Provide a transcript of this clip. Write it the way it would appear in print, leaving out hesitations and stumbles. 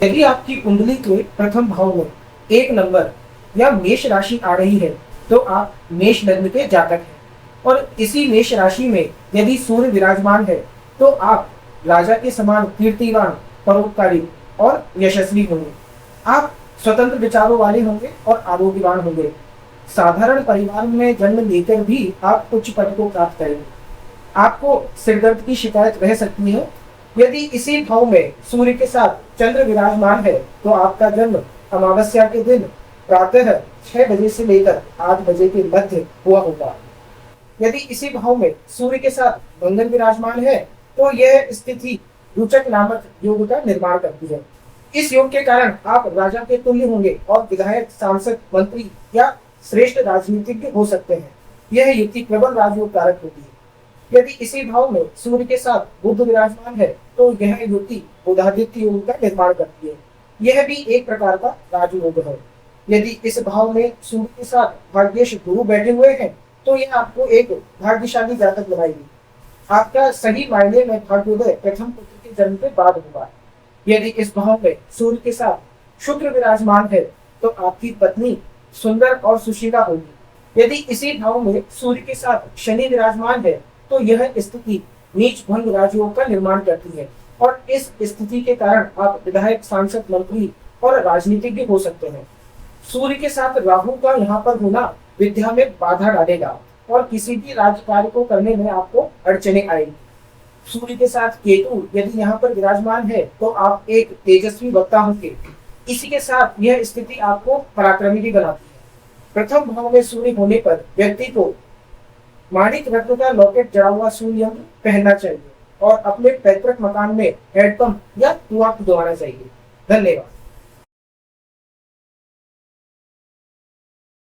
यदि आपकी कुंडली के प्रथम भाव में एक नंबर या मेष राशि आ रही है तो आप मेष लग्न के जातक हैं। और इसी मेष राशि में यदि सूर्य विराजमान है तो आप राजा के समान कीर्तिवान, परोपकारी और यशस्वी होंगे। आप स्वतंत्र विचारों वाले होंगे और आरोग्यवान होंगे। साधारण परिवार में जन्म लेकर भी आप उच्च पद को प्राप्त करेंगे। आपको सिरदर्द की शिकायत रह सकती है। यदि इसी भाव में सूर्य के साथ चंद्र विराजमान है तो आपका जन्म अमावस्या के दिन प्रातः 6 बजे से लेकर 8 बजे के मध्य हुआ होगा। यदि इसी भाव में सूर्य के साथ मंगल विराजमान है तो यह स्थिति रुचक नामक योग का निर्माण करती है। इस योग के कारण आप राजा के तुल्य होंगे और विधायक, सांसद, मंत्री या श्रेष्ठ राजनीतिज्ञ हो सकते हैं। यह युक्ति प्रबल राजयोग कारक होती है। यदि इसी भाव में सूर्य के साथ बुध विराजमान है तो यह युक्ति बुधादित्य योग का निर्माण करती है। यह भी एक प्रकार का राजयोग है। यदि इस भाव में सूर्य के साथ भाग्येश गुरु बैठे हुए हैं तो यह आपको एक भाग्यशाली जातक बनाएगी। आपका सही मायने में भाग्योदय प्रथम पुत्र के जन्म के बाद होगा। यदि इस भाव में सूर्य के साथ शुक्र विराजमान है तो आपकी पत्नी सुंदर और सुशीला होगी। यदि इसी भाव में सूर्य के साथ शनि विराजमान है तो यह स्थिति नीच भंग राजयोग का निर्माण करती है और इस स्थिति के कारण आप विधायक, सांसद, मंत्री और राजनीतिज्ञ हो सकते हैं। सूर्य के साथ राहु का यहाँ पर होना विद्या में बाधा डालेगा और किसी भी राज्य कार्य को करने में आपको अड़चने आएगी। सूर्य के साथ केतु यदि यहाँ पर विराजमान है तो आप एक तेजस्वी वक्ता होंगे। इसी के साथ यह स्थिति आपको पराक्रमी भी बनाती है। प्रथम भाव में सूर्य होने पर व्यक्ति को माणिक रत्न का लॉकेट जड़ा हुआ सूर्य यंत्र पहनना चाहिए और अपने पैतृक मकान में हैंडपंप या कुआं खुदवाना चाहिए। धन्यवाद।